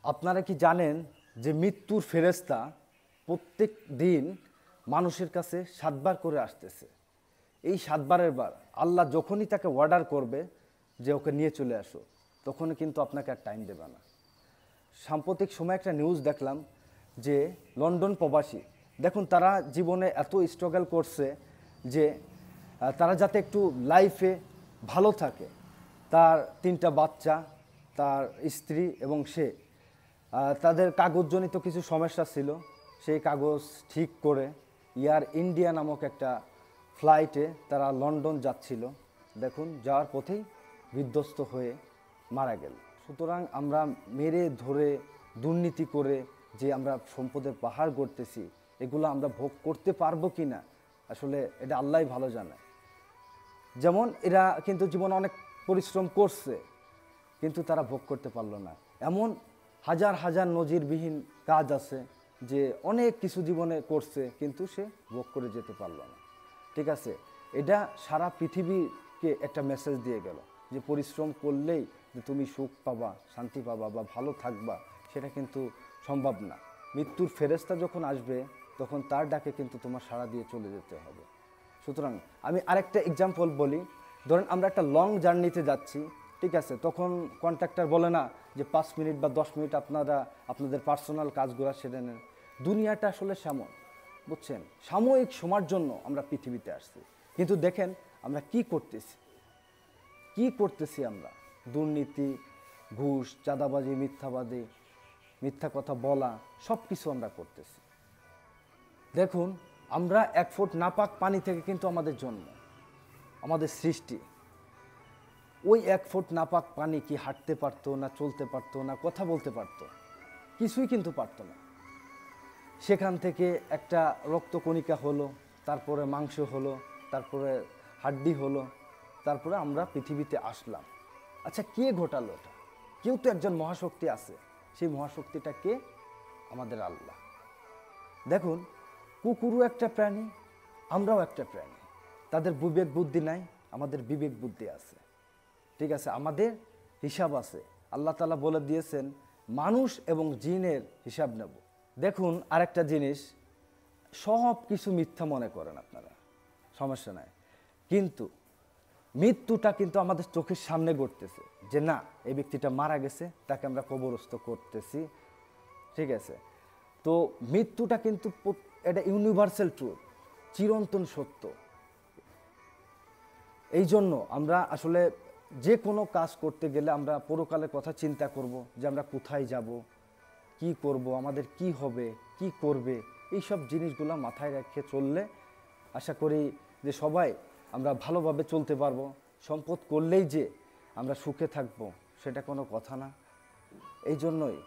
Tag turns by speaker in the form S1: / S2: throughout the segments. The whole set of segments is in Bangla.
S1: আপনারা কি জানেন যে মৃত্যুর ফেরেশতা প্রত্যেক দিন মানুষের কাছে ৭ বার করে আসতেছে। এই ৭ বারের বার আল্লাহ যখনই তাকে অর্ডার করবে যে ওকে নিয়ে চলে আসো, তখনই কিন্তু আপনাকে আর টাইম দেবে না। সাম্প্রতিক সময় একটা নিউজ দেখলাম যে লন্ডন প্রবাসী, দেখুন তারা জীবনে এত স্ট্রাগল করছে যে তারা যাতে একটু লাইফে ভালো থাকে, তার ৩টা বাচ্চা, তার স্ত্রী এবং সে, তাদের কাগজজনিত কিছু সমস্যা ছিল, সেই কাগজ ঠিক করে এয়ার ইন্ডিয়া নামক একটা ফ্লাইটে তারা লন্ডন যাচ্ছিল। দেখুন যাওয়ার পথেই বিধ্বস্ত হয়ে মারা গেল। সুতরাং আমরা মেরে ধরে দুর্নীতি করে যে আমরা সম্পদের পাহাড় গড়তেছি, এগুলো আমরা ভোগ করতে পারবো কি না আসলে এটা আল্লাহই ভালো জানে। যেমন এরা কিন্তু জীবনে অনেক পরিশ্রম করছে, কিন্তু তারা ভোগ করতে পারলো না। এমন হাজার হাজার নজিরবিহীন কাজ আছে যে অনেক কিছু জীবনে করছে, কিন্তু সে ভোগ করে যেতে পারলো না। ঠিক আছে, এটা সারা পৃথিবীকে একটা মেসেজ দিয়ে গেল যে পরিশ্রম করলেই যে তুমি সুখ পাবা, শান্তি পাবা বা ভালো থাকবা, সেটা কিন্তু সম্ভব না। মৃত্যুর ফেরেশতা যখন আসবে তখন তার ডাকে কিন্তু তোমার সাড়া দিয়ে চলে যেতে হবে। সুতরাং আমি আরেকটা এক্সাম্পল বলি, ধরেন আমরা একটা লং জার্নিতে যাচ্ছি, ঠিক আছে, তখন কন্ট্রাক্টর বলে না যে 5 মিনিট বা 10 মিনিট আপনারা আপনাদের পার্সোনাল কাজগুলো সেরে নেন। দুনিয়াটা আসলে বুঝছেন, সাময়িক সময়ের জন্য আমরা পৃথিবীতে আসছি, কিন্তু দেখেন আমরা কি করতেছি আমরা দুর্নীতি, ঘুষ, চাঁদাবাজি, মিথ্যাবাদী, মিথ্যা কথা বলা, সব কিছু আমরা করতেছি। দেখুন আমরা 1 ফুট নাপাক পানি থেকে কিন্তু আমাদের জন্ম, আমাদের সৃষ্টি। ওই 1 ফুট নাপাক পানি কি হাঁটতে পারতো না, চলতে পারতো না, কথা বলতে পারতো? কিছুই কিন্তু পারতো না। সেখান থেকে একটা রক্তকণিকা হলো, তারপরে মাংস হলো, তারপরে হাড্ডি হলো, তারপরে আমরা পৃথিবীতে আসলাম। আচ্ছা, কে ঘটালো এটা? কেউ তো একজন মহাশক্তি আছে। সেই মহাশক্তিটা কে? আমাদের আল্লাহ। দেখুন কুকুরও একটা প্রাণী, আমরাও একটা প্রাণী। তাদের বিবেক বুদ্ধি নাই, আমাদের বিবেক বুদ্ধি আছে। ঠিক আছে, আমাদের হিসাব আছে। আল্লাহ তাআলা বলে দিয়েছেন মানুষ এবং জিনের হিসাব নেব। দেখুন আরেকটা জিনিস, সব কিছু মিথ্যা মনে করেন আপনারা, সমস্যা নাই, কিন্তু মৃত্যুটা কিন্তু আমাদের চোখের সামনে ঘটতেছে যে না, এই ব্যক্তিটা মারা গেছে, তাকে আমরা কবরস্থ করতেছি। ঠিক আছে, তো মৃত্যুটা কিন্তু এটা ইউনিভার্সাল ট্রুথ, চিরন্তন সত্য। এই জন্য আমরা আসলে যে কোনো কাজ করতে গেলে আমরা পরকালের কথা চিন্তা করব, যে আমরা কোথায় যাব, কি করব, আমাদের কি হবে, কি করবে, এই সব জিনিসগুলো মাথায় রেখে চললে আশা করি যে সবাই আমরা ভালোভাবে চলতে পারবো। সম্পদ করলেই যে আমরা সুখে থাকব সেটা কোনো কথা না। এই জন্যই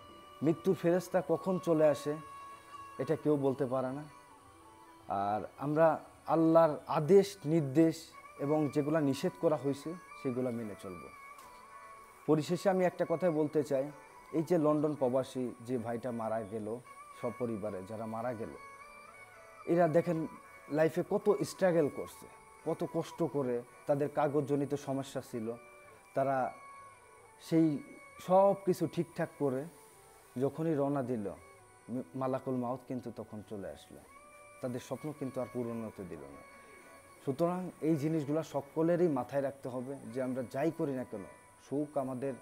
S1: মৃত্যুর ফেরেশতা কখন চলে আসে এটা কেউ বলতে পারে না। আর আমরা আল্লাহর আদেশ নির্দেশ এবং যেগুলো নিষেধ করা হয়েছে সেগুলো মেনে চলব। পরিশেষে আমি একটা কথাই বলতে চাই, এই যে লন্ডন প্রবাসী যে ভাইটা মারা গেল, সপরিবারে যারা মারা গেল, এরা দেখেন লাইফে কত স্ট্রাগল করছে, কত কষ্ট করে, তাদের কাগজজনিত সমস্যা ছিল, তারা সেই সব কিছু ঠিকঠাক করে যখনই রওনা দিল, মালাকুল মাউত কিন্তু তখন চলে আসলো। তাদের স্বপ্ন কিন্তু আর পূরণ হতে দিল না। সুতরাং এই জিনিসগুলো সকলেরই মাথায় রাখতে হবে যে আমরা যাই করি না কেন, সুখ আমাদের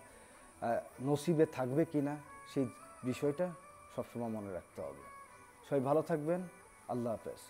S1: নসিবে থাকবে কি না সেই বিষয়টা সবসময় মনে রাখতে হবে। সবাই ভালো থাকবেন। আল্লাহ হাফেজ।